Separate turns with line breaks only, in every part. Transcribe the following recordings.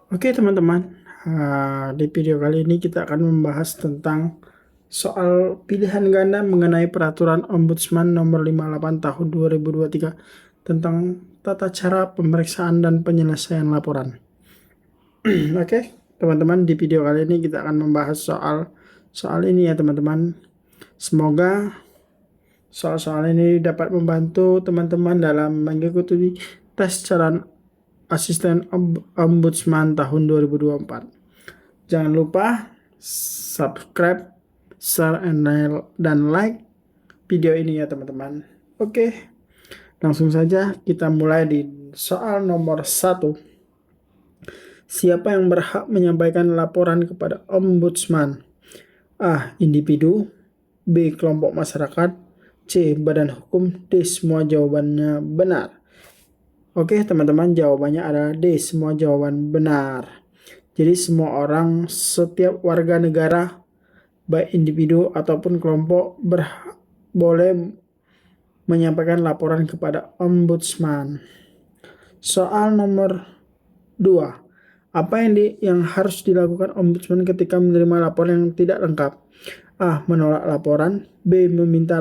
Oke teman-teman, di video kali ini kita akan membahas tentang soal pilihan ganda mengenai peraturan Ombudsman nomor 58 tahun 2023 tentang tata cara pemeriksaan dan penyelesaian laporan. Oke teman-teman, di video kali ini kita akan membahas soal ini ya teman-teman. Semoga soal-soal ini dapat membantu teman-teman dalam mengikuti tes calon asisten Ombudsman tahun 2024. Jangan lupa subscribe, share, dan like video ini ya teman-teman. Oke, langsung saja kita mulai di soal nomor 1. Siapa yang berhak menyampaikan laporan kepada Ombudsman? A. Individu. B. Kelompok masyarakat. C. Badan hukum. D. Semua jawabannya benar. Oke teman-teman, jawabannya adalah D. Semua jawaban benar. Jadi semua orang, setiap warga negara, baik individu ataupun kelompok boleh menyampaikan laporan kepada Ombudsman. Soal nomor 2. Apa yang harus dilakukan Ombudsman ketika menerima laporan yang tidak lengkap? A. Menolak laporan. B. Meminta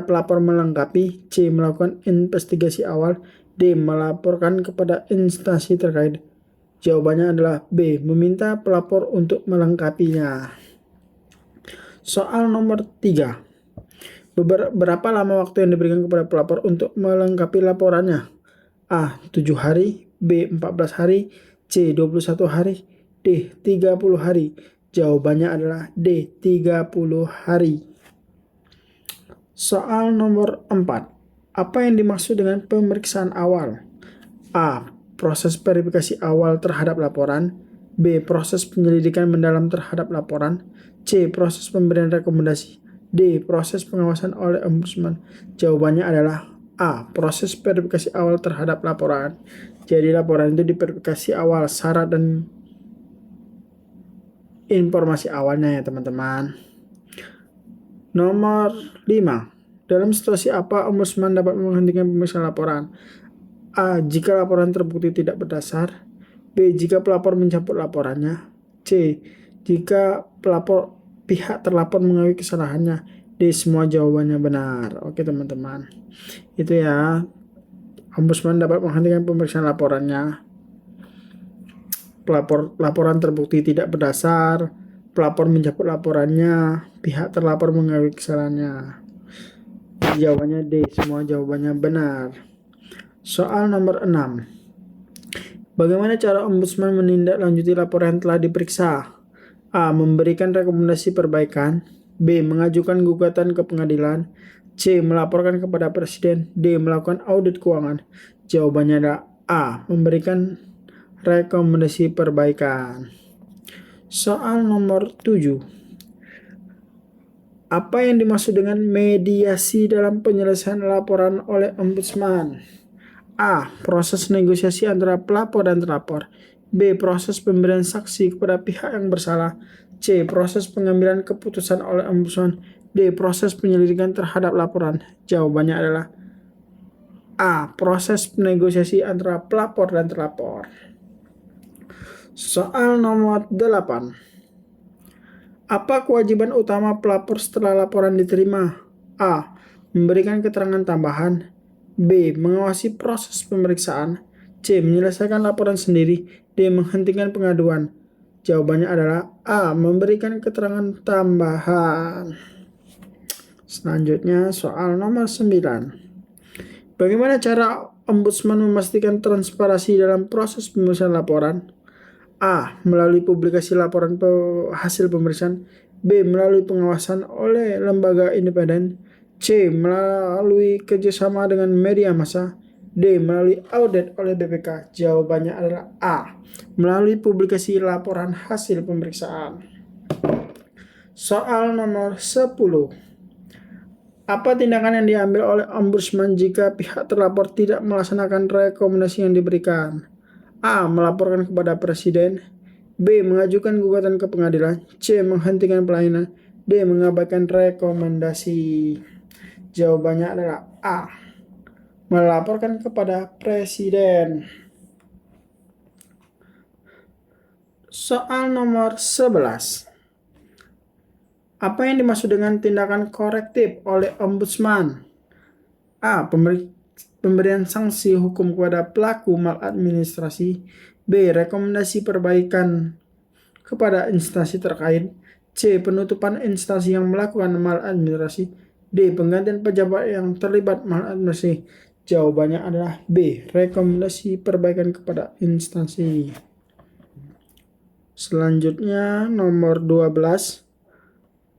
pelapor melengkapi. C. Melakukan investigasi awal. D. Melaporkan kepada instansi terkait. Jawabannya adalah B. Meminta pelapor untuk melengkapinya. Soal nomor 3. Berapa lama waktu yang diberikan kepada pelapor untuk melengkapi laporannya? A. 7 hari. B. 14 hari. C. 21 hari. D. 30 hari. Jawabannya adalah D. 30 hari. Soal nomor 4. Apa yang dimaksud dengan pemeriksaan awal? A. Proses verifikasi awal terhadap laporan. B. Proses penyelidikan mendalam terhadap laporan. C. Proses pemberian rekomendasi. D. Proses pengawasan oleh Ombudsman. Jawabannya adalah A. Proses verifikasi awal terhadap laporan. Jadi laporan itu diverifikasi awal, syarat dan informasi awalnya ya teman-teman. Nomor 5. Dalam situasi apa Ombudsman dapat menghentikan pemeriksaan laporan? A. Jika laporan terbukti tidak berdasar. B. Jika pelapor mencabut laporannya. C. Jika pihak terlapor mengakui kesalahannya. D. Semua jawabannya benar. Oke teman-teman, itu ya, Ombudsman dapat menghentikan pemeriksaan laporannya. Laporan terbukti tidak berdasar, pelapor mencabut laporannya, pihak terlapor mengakui kesalahannya. Jawabannya D. Semua jawabannya benar. Soal nomor 6. Bagaimana cara Ombudsman menindaklanjuti laporan yang telah diperiksa? A. Memberikan rekomendasi perbaikan. B. Mengajukan gugatan ke pengadilan. C. Melaporkan kepada Presiden. D. Melakukan audit keuangan. Jawabannya adalah A. Memberikan rekomendasi perbaikan. Soal nomor 7. Apa yang dimaksud dengan mediasi dalam penyelesaian laporan oleh Ombudsman? A. Proses negosiasi antara pelapor dan terlapor. B. Proses pemberian saksi kepada pihak yang bersalah. C. Proses pengambilan keputusan oleh Ombudsman. D. Proses penyelidikan terhadap laporan. Jawabannya adalah A. Proses negosiasi antara pelapor dan terlapor. Soal nomor 8. Apa kewajiban utama pelapor setelah laporan diterima? A. Memberikan keterangan tambahan. B. Mengawasi proses pemeriksaan. C. Menyelesaikan laporan sendiri. D. Menghentikan pengaduan. Jawabannya adalah A. Memberikan keterangan tambahan. Selanjutnya soal nomor 9. Bagaimana cara Ombudsman memastikan transparansi dalam proses pemeriksaan laporan? A. Melalui publikasi laporan hasil pemeriksaan. B. Melalui pengawasan oleh lembaga independen. C. Melalui kerjasama dengan media massa. D. Melalui audit oleh BPK. Jawabannya adalah A. Melalui publikasi laporan hasil pemeriksaan. Soal nomor 10. Apa tindakan yang diambil oleh Ombudsman jika pihak terlapor tidak melaksanakan rekomendasi yang diberikan? A. Melaporkan kepada Presiden. B. Mengajukan gugatan ke pengadilan. C. Menghentikan pelayanan. D. Mengabaikan rekomendasi. Jawabannya adalah A. melaporkan kepada presiden. Soal nomor 11. Apa yang dimaksud dengan tindakan korektif oleh Ombudsman? A. Pemberian sanksi hukum kepada pelaku maladministrasi. B. Rekomendasi perbaikan kepada instansi terkait. C. Penutupan instansi yang melakukan maladministrasi. D. Penggantian pejabat yang terlibat maladministrasi. Jawabannya adalah B. Rekomendasi perbaikan kepada instansi. Selanjutnya nomor 12.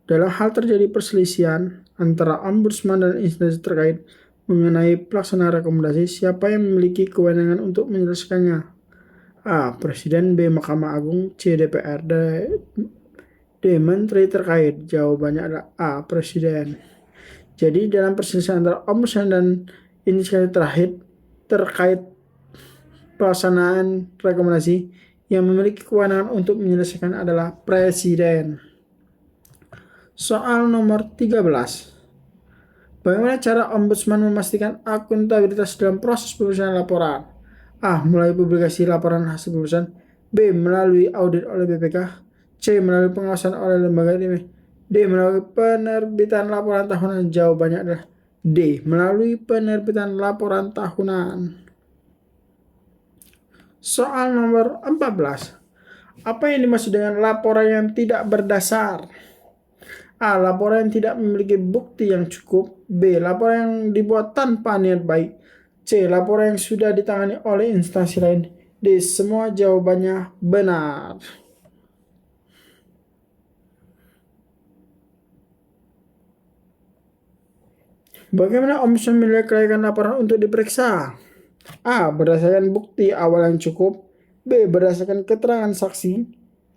Dalam hal terjadi perselisihan antara Ombudsman dan instansi terkait mengenai pelaksanaan rekomendasi, siapa yang memiliki kewenangan untuk menyelesaikannya? A. Presiden. B. Mahkamah Agung. C. DPR. D. Menteri terkait. Jawabannya adalah A. Presiden. Jadi dalam perselisihan antara Ombudsman dan instansi terkait pelaksanaan rekomendasi, yang memiliki kewenangan untuk menyelesaikan adalah Presiden. Soal nomor 13. Bagaimana cara Ombudsman memastikan akuntabilitas dalam proses pemeriksaan laporan? A. Melalui publikasi laporan hasil pemeriksaan. B. Melalui audit oleh BPK. C. Melalui pengawasan oleh lembaga D. Melalui penerbitan laporan tahunan. Jawabannya adalah D. Melalui penerbitan laporan tahunan. Soal nomor 14. Apa yang dimaksud dengan laporan yang tidak berdasar? A. Laporan yang tidak memiliki bukti yang cukup. B. Laporan yang dibuat tanpa niat baik. C. Laporan yang sudah ditangani oleh instansi lain. D. Semua jawabannya benar. Bagaimana Ombudsman menilai kelayakan laporan untuk diperiksa? A. Berdasarkan bukti awal yang cukup. B. Berdasarkan keterangan saksi.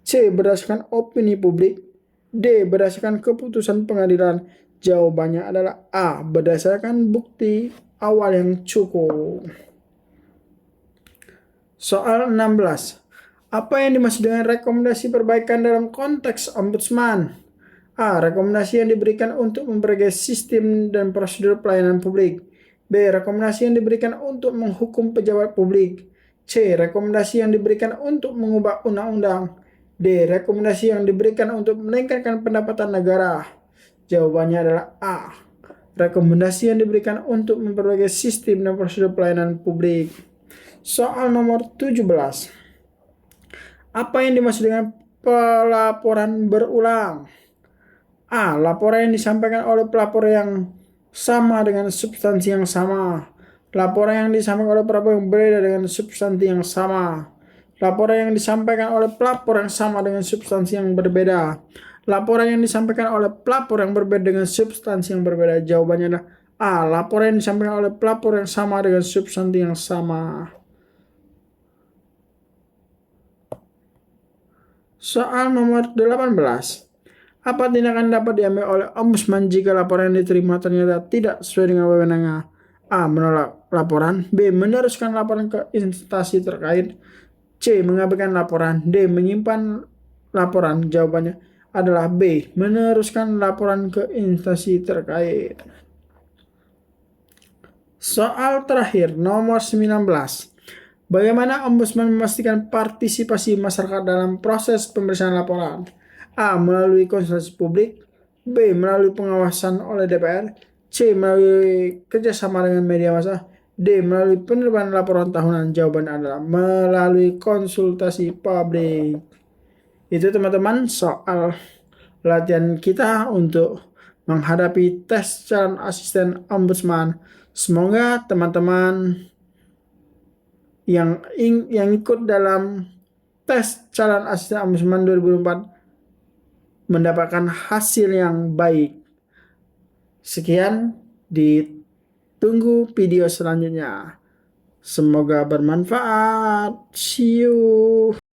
C. Berdasarkan opini publik. D. Berdasarkan keputusan pengadilan. Jawabannya adalah A. Berdasarkan bukti awal yang cukup. Soal 16. Apa yang dimaksud dengan rekomendasi perbaikan dalam konteks Ombudsman? A. Rekomendasi yang diberikan untuk memperbaiki sistem dan prosedur pelayanan publik. B. Rekomendasi yang diberikan untuk menghukum pejabat publik. C. Rekomendasi yang diberikan untuk mengubah undang-undang. D. Rekomendasi yang diberikan untuk meningkatkan pendapatan negara. Jawabannya adalah A. Rekomendasi yang diberikan untuk memperbaiki sistem dan prosedur pelayanan publik. Soal nomor 17. Apa yang dimaksud dengan pelaporan berulang? A. Laporan yang disampaikan oleh pelapor yang sama dengan substansi yang sama. Laporan yang disampaikan oleh pelapor yang berbeda dengan substansi yang sama. Laporan yang disampaikan oleh pelapor yang sama dengan substansi yang berbeda. Laporan yang disampaikan oleh pelapor yang berbeda dengan substansi yang berbeda. Jawabannya adalah A. Laporan yang disampaikan oleh pelapor yang sama dengan substansi yang sama. Soal nomor 18. Apa tindakan dapat diambil oleh Ombudsman jika laporan yang diterima ternyata tidak sesuai dengan wewenangnya? A. Menolak laporan. B. Meneruskan laporan ke instansi terkait. C. Mengabaikan laporan. D. Menyimpan laporan. Jawabannya adalah B. Meneruskan laporan ke instansi terkait. Soal terakhir nomor 19. Bagaimana Ombudsman memastikan partisipasi masyarakat dalam proses pemeriksaan laporan? A. Melalui konsultasi publik. B. Melalui pengawasan oleh DPR. C. Melalui kerjasama dengan media massa. D. Melalui penerbitan laporan tahunan. Jawaban adalah melalui konsultasi publik. Itu teman-teman soal latihan kita untuk menghadapi tes calon asisten Ombudsman. Semoga teman-teman yang ikut dalam tes calon asisten Ombudsman 2024 mendapatkan hasil yang baik. Sekian, ditunggu video selanjutnya. Semoga bermanfaat. See you.